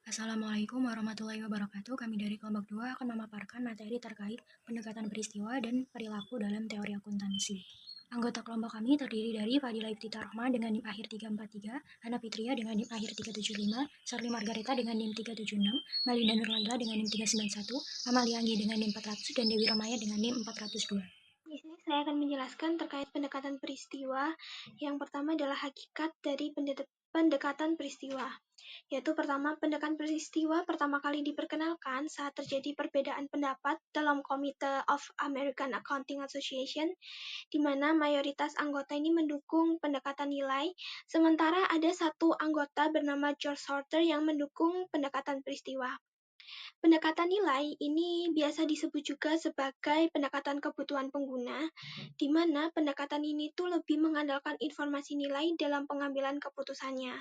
Assalamualaikum warahmatullahi wabarakatuh. Kami dari kelompok 2 akan memaparkan materi terkait pendekatan peristiwa dan perilaku dalam teori akuntansi. Anggota kelompok kami terdiri dari Fadila Iftitah Rohma dengan NIM akhir 343, Hana Fitria dengan NIM akhir 375, Sarli Margareta dengan NIM 376, Malinda Nurlaila dengan NIM 391, Amalia Anggi dengan NIM 400, dan Dewi Ramaya dengan NIM 402. Di sini saya akan menjelaskan terkait pendekatan peristiwa. Yang pertama adalah hakikat dari pendekatan peristiwa. Yaitu pertama, pendekatan peristiwa pertama kali diperkenalkan saat terjadi perbedaan pendapat dalam Komite of American Accounting Association, di mana mayoritas anggota ini mendukung pendekatan nilai, sementara ada satu anggota bernama George Shorter yang mendukung pendekatan peristiwa. Pendekatan nilai ini biasa disebut juga sebagai pendekatan kebutuhan pengguna, di mana pendekatan ini tuh lebih mengandalkan informasi nilai dalam pengambilan keputusannya.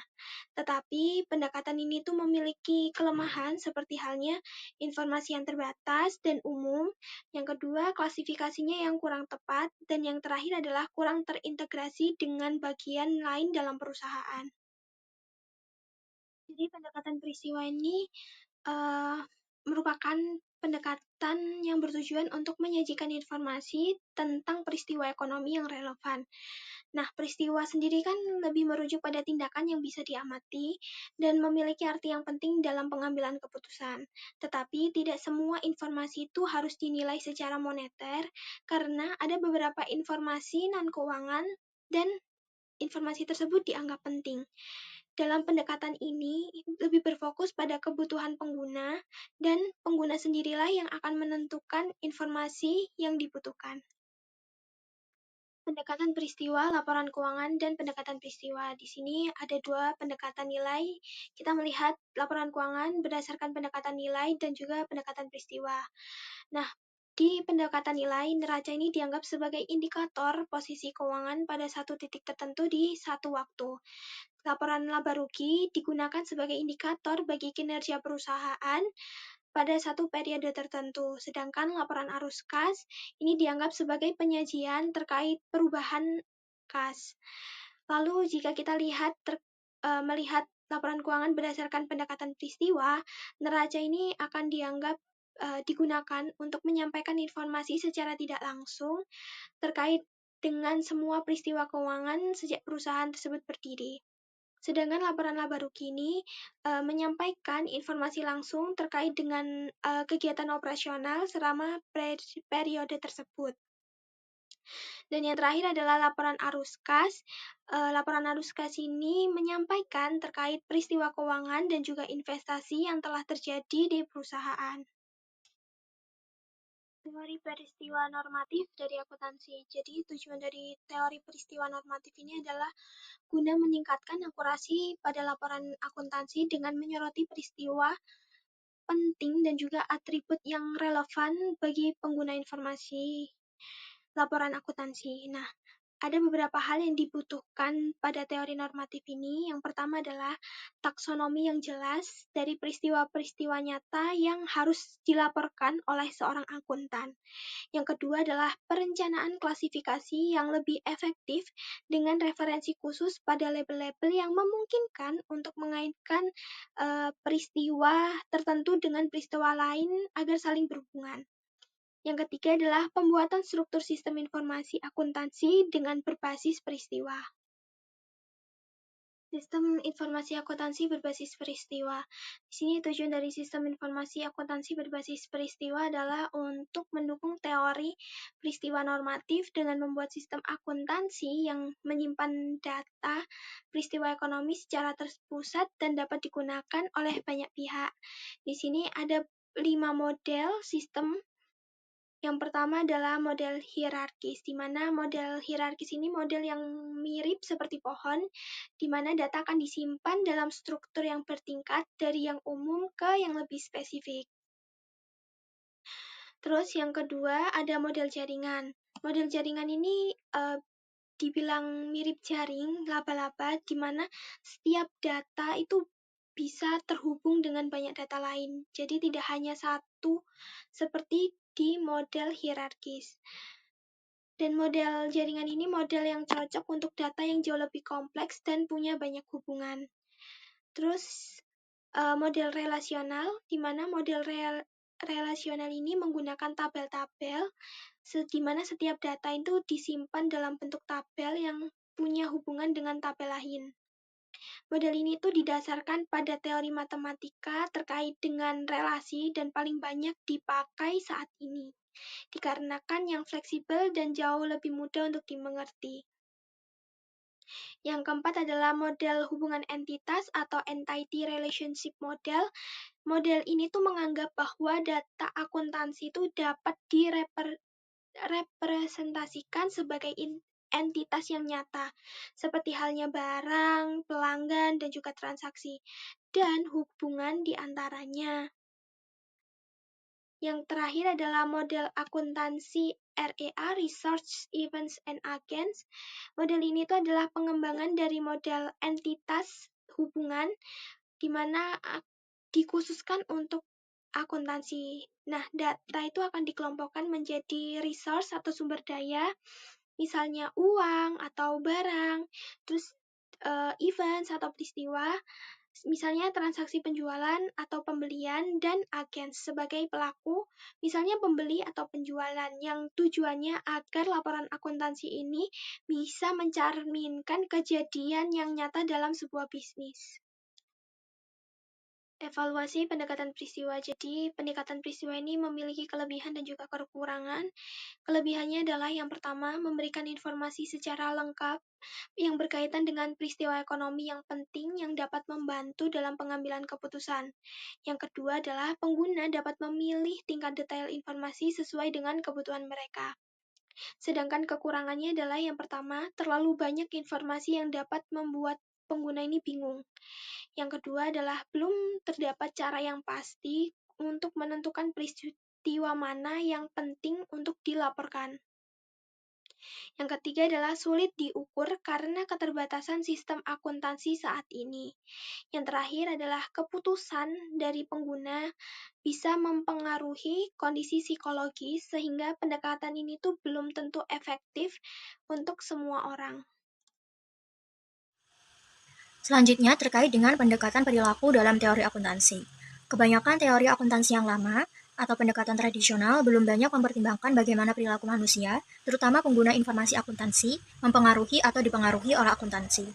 Tetapi pendekatan ini tuh memiliki kelemahan seperti halnya informasi yang terbatas dan umum. Yang kedua, klasifikasinya yang kurang tepat, dan yang terakhir adalah kurang terintegrasi dengan bagian lain dalam perusahaan. Jadi pendekatan peristiwa ini merupakan pendekatan yang bertujuan untuk menyajikan informasi tentang peristiwa ekonomi yang relevan. Nah, peristiwa sendiri kan lebih merujuk pada tindakan yang bisa diamati dan memiliki arti yang penting dalam pengambilan keputusan. Tetapi tidak semua informasi itu harus dinilai secara moneter karena ada beberapa informasi non-keuangan dan informasi tersebut dianggap penting. Dalam pendekatan ini, lebih berfokus pada kebutuhan pengguna, dan pengguna sendirilah yang akan menentukan informasi yang dibutuhkan. Pendekatan peristiwa, laporan keuangan, dan pendekatan peristiwa. Di sini ada dua pendekatan nilai. Kita melihat laporan keuangan berdasarkan pendekatan nilai dan juga pendekatan peristiwa. Nah, di pendekatan nilai, neraca ini dianggap sebagai indikator posisi keuangan pada satu titik tertentu di satu waktu. Laporan laba rugi digunakan sebagai indikator bagi kinerja perusahaan pada satu periode tertentu, sedangkan laporan arus kas ini dianggap sebagai penyajian terkait perubahan kas. Lalu jika kita melihat laporan keuangan berdasarkan pendekatan peristiwa, neraca ini akan dianggap digunakan untuk menyampaikan informasi secara tidak langsung terkait dengan semua peristiwa keuangan sejak perusahaan tersebut berdiri. Sedangkan laporan laba rugi ini menyampaikan informasi langsung terkait dengan kegiatan operasional selama periode tersebut. Dan yang terakhir adalah laporan arus kas. Laporan arus kas ini menyampaikan terkait peristiwa keuangan dan juga investasi yang telah terjadi di perusahaan. Teori peristiwa normatif dari akuntansi. Jadi tujuan dari teori peristiwa normatif ini adalah guna meningkatkan akurasi pada laporan akuntansi dengan menyoroti peristiwa penting dan juga atribut yang relevan bagi pengguna informasi laporan akuntansi. Nah, ada beberapa hal yang dibutuhkan pada teori normatif ini. Yang pertama adalah taksonomi yang jelas dari peristiwa-peristiwa nyata yang harus dilaporkan oleh seorang akuntan. Yang kedua adalah perencanaan klasifikasi yang lebih efektif dengan referensi khusus pada label-label yang memungkinkan untuk mengaitkan peristiwa tertentu dengan peristiwa lain agar saling berhubungan. Yang ketiga adalah pembuatan struktur sistem informasi akuntansi dengan berbasis peristiwa. Sistem informasi akuntansi berbasis peristiwa. Di sini tujuan dari sistem informasi akuntansi berbasis peristiwa adalah untuk mendukung teori peristiwa normatif dengan membuat sistem akuntansi yang menyimpan data peristiwa ekonomi secara terpusat dan dapat digunakan oleh banyak pihak. Di sini ada 5 model sistem. Yang pertama adalah model hierarkis, di mana model hierarkis ini model yang mirip seperti pohon, di mana data akan disimpan dalam struktur yang bertingkat dari yang umum ke yang lebih spesifik. Terus yang kedua ada model jaringan. Model jaringan ini dibilang mirip jaring laba-laba, di mana setiap data itu bisa terhubung dengan banyak data lain. Jadi tidak hanya satu seperti di model hierarkis. Dan model jaringan ini model yang cocok untuk data yang jauh lebih kompleks dan punya banyak hubungan. Terus model relasional, di mana model relasional ini menggunakan tabel-tabel, di mana setiap data itu disimpan dalam bentuk tabel yang punya hubungan dengan tabel lain. Model ini tuh didasarkan pada teori matematika terkait dengan relasi dan paling banyak dipakai saat ini, dikarenakan yang fleksibel dan jauh lebih mudah untuk dimengerti. Yang keempat adalah model hubungan entitas atau entity relationship model. Model ini tuh menganggap bahwa data akuntansi itu dapat direpresentasikan sebagai entitas yang nyata, seperti halnya barang, pelanggan, dan juga transaksi, dan hubungan di antaranya. Yang terakhir adalah model akuntansi REA, Research, Events, and Agents. Model ini tuh adalah pengembangan dari model entitas hubungan, di mana dikhususkan untuk akuntansi. Nah, data itu akan dikelompokkan menjadi resource atau sumber daya, misalnya uang atau barang, terus events atau peristiwa, misalnya transaksi penjualan atau pembelian, dan agen sebagai pelaku, misalnya pembeli atau penjualan, yang tujuannya agar laporan akuntansi ini bisa mencerminkan kejadian yang nyata dalam sebuah bisnis. Evaluasi pendekatan peristiwa. Jadi, pendekatan peristiwa ini memiliki kelebihan dan juga kekurangan. Kelebihannya adalah yang pertama, memberikan informasi secara lengkap yang berkaitan dengan peristiwa ekonomi yang penting yang dapat membantu dalam pengambilan keputusan. Yang kedua adalah pengguna dapat memilih tingkat detail informasi sesuai dengan kebutuhan mereka. Sedangkan kekurangannya adalah yang pertama, terlalu banyak informasi yang dapat membuat pengguna ini bingung. Yang kedua adalah belum terdapat cara yang pasti untuk menentukan peristiwa mana yang penting untuk dilaporkan. Yang ketiga adalah sulit diukur karena keterbatasan sistem akuntansi saat ini. Yang terakhir adalah keputusan dari pengguna bisa mempengaruhi kondisi psikologis sehingga pendekatan ini tuh belum tentu efektif untuk semua orang. Selanjutnya terkait dengan pendekatan perilaku dalam teori akuntansi. Kebanyakan teori akuntansi yang lama atau pendekatan tradisional belum banyak mempertimbangkan bagaimana perilaku manusia, terutama pengguna informasi akuntansi, mempengaruhi atau dipengaruhi oleh akuntansi.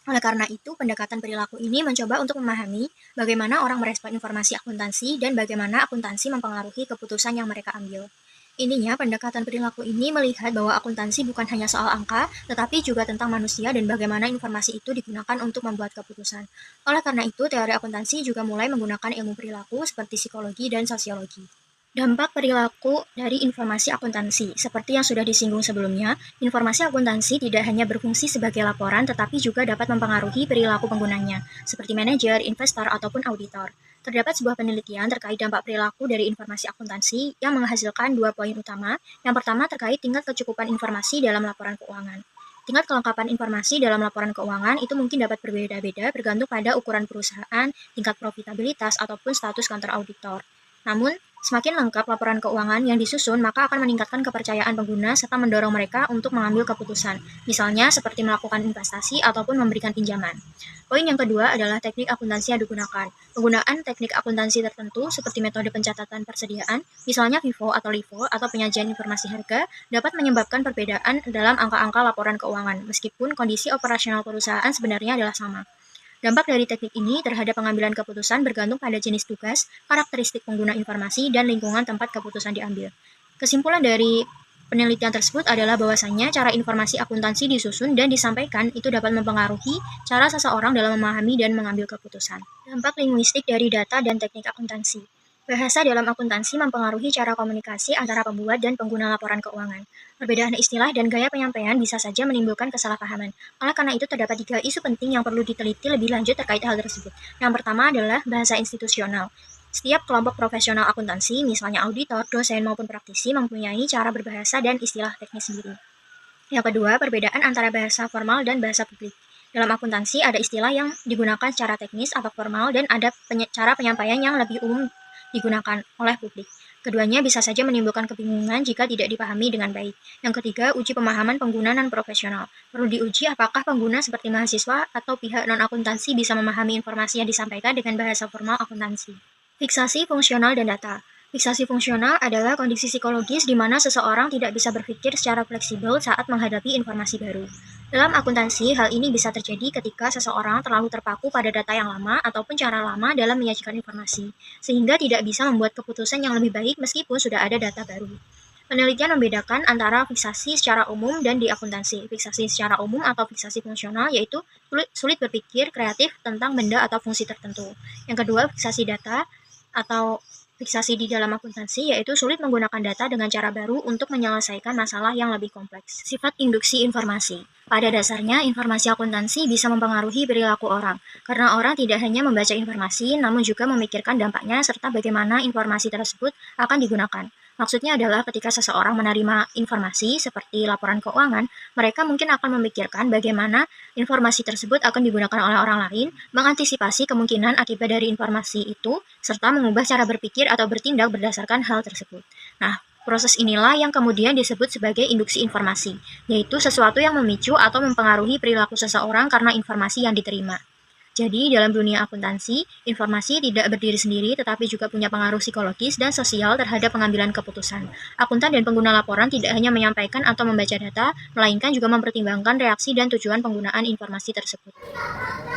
Oleh karena itu, pendekatan perilaku ini mencoba untuk memahami bagaimana orang merespon informasi akuntansi dan bagaimana akuntansi mempengaruhi keputusan yang mereka ambil. Intinya, pendekatan perilaku ini melihat bahwa akuntansi bukan hanya soal angka, tetapi juga tentang manusia dan bagaimana informasi itu digunakan untuk membuat keputusan. Oleh karena itu, teori akuntansi juga mulai menggunakan ilmu perilaku seperti psikologi dan sosiologi. Dampak perilaku dari informasi akuntansi. Seperti yang sudah disinggung sebelumnya, informasi akuntansi tidak hanya berfungsi sebagai laporan, tetapi juga dapat mempengaruhi perilaku penggunanya, seperti manajer, investor, ataupun auditor. Terdapat sebuah penelitian terkait dampak perilaku dari informasi akuntansi yang menghasilkan 2 poin utama. Yang pertama terkait tingkat kecukupan informasi dalam laporan keuangan. Tingkat kelengkapan informasi dalam laporan keuangan itu mungkin dapat berbeda-beda bergantung pada ukuran perusahaan, tingkat profitabilitas, ataupun status kantor auditor. Namun, semakin lengkap laporan keuangan yang disusun, maka akan meningkatkan kepercayaan pengguna serta mendorong mereka untuk mengambil keputusan, misalnya seperti melakukan investasi ataupun memberikan pinjaman. Poin yang kedua adalah teknik akuntansi yang digunakan. Penggunaan teknik akuntansi tertentu seperti metode pencatatan persediaan, misalnya FIFO atau LIFO atau penyajian informasi harga, dapat menyebabkan perbedaan dalam angka-angka laporan keuangan, meskipun kondisi operasional perusahaan sebenarnya adalah sama. Dampak dari teknik ini terhadap pengambilan keputusan bergantung pada jenis tugas, karakteristik pengguna informasi, dan lingkungan tempat keputusan diambil. Kesimpulan dari penelitian tersebut adalah bahwasannya cara informasi akuntansi disusun dan disampaikan itu dapat mempengaruhi cara seseorang dalam memahami dan mengambil keputusan. Dampak linguistik dari data dan teknik akuntansi. Bahasa dalam akuntansi mempengaruhi cara komunikasi antara pembuat dan pengguna laporan keuangan. Perbedaan istilah dan gaya penyampaian bisa saja menimbulkan kesalahpahaman. Oleh karena itu, terdapat 3 isu penting yang perlu diteliti lebih lanjut terkait hal tersebut. Yang pertama adalah bahasa institusional. Setiap kelompok profesional akuntansi, misalnya auditor, dosen, maupun praktisi, mempunyai cara berbahasa dan istilah teknis sendiri. Yang kedua, perbedaan antara bahasa formal dan bahasa publik. Dalam akuntansi, ada istilah yang digunakan secara teknis atau formal dan ada cara penyampaian yang lebih umum digunakan oleh publik. Keduanya bisa saja menimbulkan kebingungan jika tidak dipahami dengan baik. Yang ketiga, uji pemahaman pengguna non-profesional. Perlu diuji apakah pengguna seperti mahasiswa atau pihak non-akuntansi bisa memahami informasi yang disampaikan dengan bahasa formal akuntansi. Fiksasi fungsional dan data. Fiksasi fungsional adalah kondisi psikologis di mana seseorang tidak bisa berpikir secara fleksibel saat menghadapi informasi baru. Dalam akuntansi, hal ini bisa terjadi ketika seseorang terlalu terpaku pada data yang lama ataupun cara lama dalam menyajikan informasi, sehingga tidak bisa membuat keputusan yang lebih baik meskipun sudah ada data baru. Penelitian membedakan antara fiksasi secara umum dan di akuntansi. Fiksasi secara umum atau fiksasi fungsional yaitu sulit berpikir kreatif tentang benda atau fungsi tertentu. Yang kedua, fiksasi data atau fiksasi di dalam akuntansi yaitu sulit menggunakan data dengan cara baru untuk menyelesaikan masalah yang lebih kompleks. Sifat induksi informasi. Pada dasarnya, informasi akuntansi bisa mempengaruhi perilaku orang, karena orang tidak hanya membaca informasi, namun juga memikirkan dampaknya serta bagaimana informasi tersebut akan digunakan. Maksudnya adalah ketika seseorang menerima informasi seperti laporan keuangan, mereka mungkin akan memikirkan bagaimana informasi tersebut akan digunakan oleh orang lain, mengantisipasi kemungkinan akibat dari informasi itu, serta mengubah cara berpikir atau bertindak berdasarkan hal tersebut. Nah, proses inilah yang kemudian disebut sebagai induksi informasi, yaitu sesuatu yang memicu atau mempengaruhi perilaku seseorang karena informasi yang diterima. Jadi, dalam dunia akuntansi, informasi tidak berdiri sendiri tetapi juga punya pengaruh psikologis dan sosial terhadap pengambilan keputusan. Akuntan dan pengguna laporan tidak hanya menyampaikan atau membaca data, melainkan juga mempertimbangkan reaksi dan tujuan penggunaan informasi tersebut.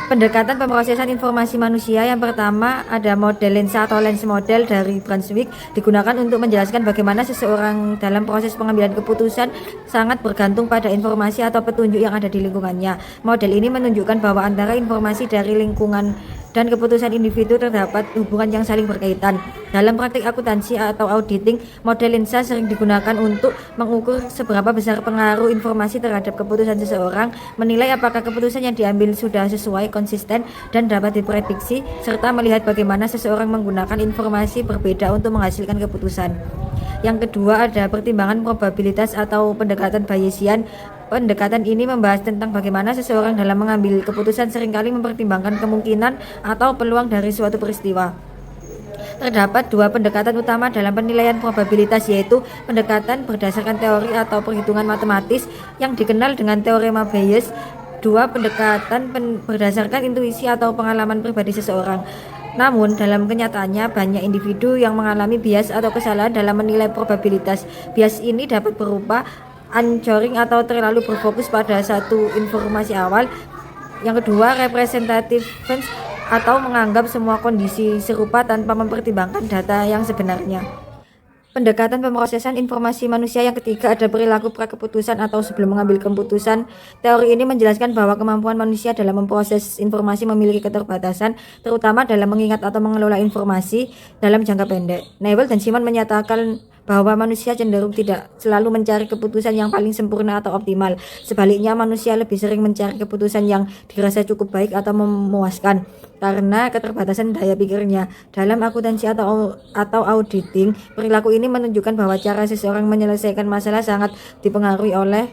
Pendekatan pemrosesan informasi manusia yang pertama ada model lensa atau lens model dari Brunswick digunakan untuk menjelaskan bagaimana seseorang dalam proses pengambilan keputusan sangat bergantung pada informasi atau petunjuk yang ada di lingkungannya. Model ini menunjukkan bahwa antara informasi dari lingkungan dan keputusan individu terdapat hubungan yang saling berkaitan. Dalam praktik akuntansi atau auditing, model lensa sering digunakan untuk mengukur seberapa besar pengaruh informasi terhadap keputusan seseorang, menilai apakah keputusan yang diambil sudah sesuai, konsisten, dan dapat diprediksi, serta melihat bagaimana seseorang menggunakan informasi berbeda untuk menghasilkan keputusan. Yang kedua ada pertimbangan probabilitas atau pendekatan Bayesian. Pendekatan ini membahas tentang bagaimana seseorang dalam mengambil keputusan seringkali mempertimbangkan kemungkinan atau peluang dari suatu peristiwa. Terdapat dua pendekatan utama dalam penilaian probabilitas, yaitu pendekatan berdasarkan teori atau perhitungan matematis yang dikenal dengan teorema Bayes. Dua pendekatan berdasarkan intuisi atau pengalaman pribadi seseorang. Namun, dalam kenyataannya banyak individu yang mengalami bias atau kesalahan dalam menilai probabilitas. Bias ini dapat berupa anchoring atau terlalu berfokus pada satu informasi awal. Yang kedua, representative atau menganggap semua kondisi serupa tanpa mempertimbangkan data yang sebenarnya. Pendekatan pemrosesan informasi manusia yang ketiga ada perilaku prakeputusan atau sebelum mengambil keputusan. Teori ini menjelaskan bahwa kemampuan manusia dalam memproses informasi memiliki keterbatasan, terutama dalam mengingat atau mengelola informasi dalam jangka pendek. Newell dan Simon menyatakan bahwa manusia cenderung tidak selalu mencari keputusan yang paling sempurna atau optimal. Sebaliknya, manusia lebih sering mencari keputusan yang dirasa cukup baik atau memuaskan karena keterbatasan daya pikirnya. Dalam akuntansi atau auditing, perilaku ini menunjukkan bahwa cara seseorang menyelesaikan masalah sangat dipengaruhi oleh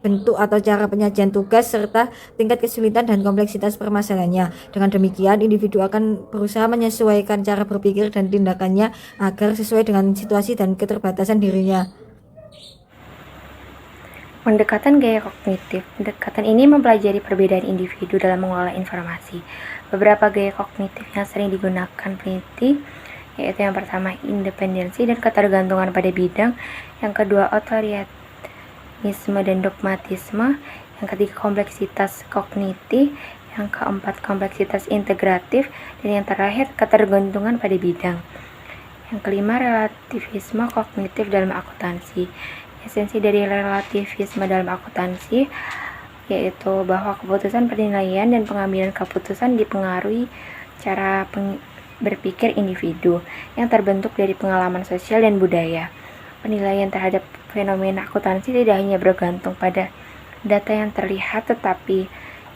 bentuk atau cara penyajian tugas serta tingkat kesulitan dan kompleksitas permasalahannya. Dengan demikian, individu akan berusaha menyesuaikan cara berpikir dan tindakannya agar sesuai dengan situasi dan keterbatasan dirinya. Pendekatan gaya kognitif. Pendekatan ini mempelajari perbedaan individu dalam mengolah informasi. Beberapa gaya kognitif yang sering digunakan peneliti yaitu yang pertama independensi dan ketergantungan pada bidang, yang kedua otoritarisme dan dogmatisme, yang ketiga kompleksitas kognitif, yang keempat kompleksitas integratif, dan yang terakhir ketergantungan pada bidang. Yang kelima relativisme kognitif dalam akuntansi. Esensi dari relativisme dalam akuntansi yaitu bahwa keputusan penilaian dan pengambilan keputusan dipengaruhi cara berpikir individu yang terbentuk dari pengalaman sosial dan budaya. Penilaian terhadap fenomena akuntansi tidak hanya bergantung pada data yang terlihat, tetapi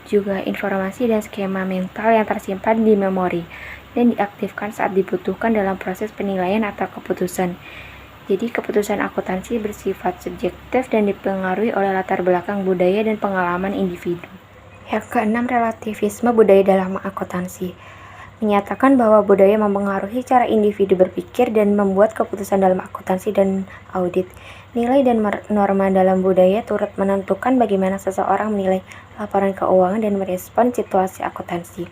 juga informasi dan skema mental yang tersimpan di memori dan diaktifkan saat dibutuhkan dalam proses penilaian atau keputusan. Jadi, keputusan akuntansi bersifat subjektif dan dipengaruhi oleh latar belakang budaya dan pengalaman individu. Yang keenam, relativisme budaya dalam akuntansi. menyatakan bahwa budaya mempengaruhi cara individu berpikir dan membuat keputusan dalam akuntansi dan audit. Nilai dan norma dalam budaya turut menentukan bagaimana seseorang menilai laporan keuangan dan merespon situasi akuntansi.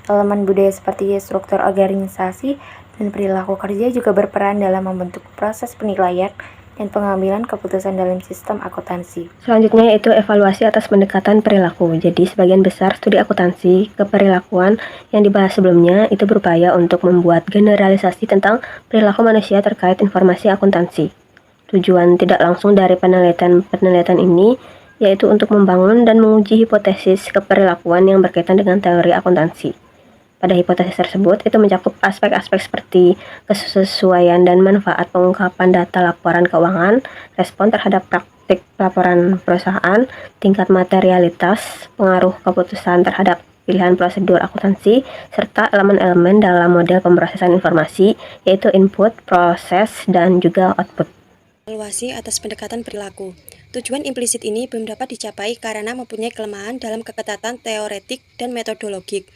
Elemen budaya seperti struktur organisasi dan perilaku kerja juga berperan dalam membentuk proses penilaian dan pengambilan keputusan dalam sistem akuntansi. Selanjutnya yaitu evaluasi atas pendekatan perilaku. Jadi sebagian besar studi akuntansi keperilakuan yang dibahas sebelumnya itu berupaya untuk membuat generalisasi tentang perilaku manusia terkait informasi akuntansi. Tujuan tidak langsung dari penelitian ini yaitu untuk membangun dan menguji hipotesis keperilakuan yang berkaitan dengan teori akuntansi. Pada hipotesis tersebut, itu mencakup aspek-aspek seperti kesesuaian dan manfaat pengungkapan data laporan keuangan, respon terhadap praktik laporan perusahaan, tingkat materialitas, pengaruh keputusan terhadap pilihan prosedur akuntansi, serta elemen-elemen dalam model pemrosesan informasi, yaitu input, proses, dan juga output. Evaluasi atas pendekatan perilaku. Tujuan implisit ini belum dapat dicapai karena mempunyai kelemahan dalam keketatan teoretik dan metodologik.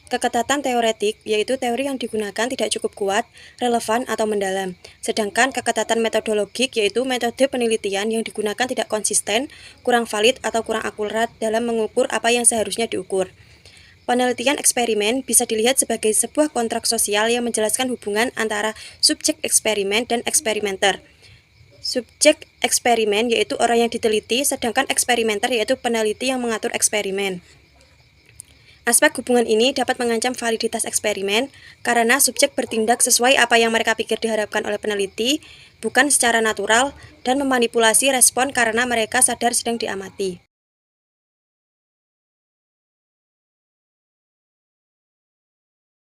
Keketatan teoretik, yaitu teori yang digunakan tidak cukup kuat, relevan, atau mendalam. Sedangkan keketatan metodologik, yaitu metode penelitian yang digunakan tidak konsisten, kurang valid, atau kurang akurat dalam mengukur apa yang seharusnya diukur. Penelitian eksperimen bisa dilihat sebagai sebuah kontrak sosial yang menjelaskan hubungan antara subjek eksperimen dan eksperimenter. Subjek eksperimen yaitu orang yang diteliti, sedangkan eksperimenter yaitu peneliti yang mengatur eksperimen. Aspek hubungan ini dapat mengancam validitas eksperimen karena subjek bertindak sesuai apa yang mereka pikir diharapkan oleh peneliti, bukan secara natural, dan memanipulasi respon karena mereka sadar sedang diamati.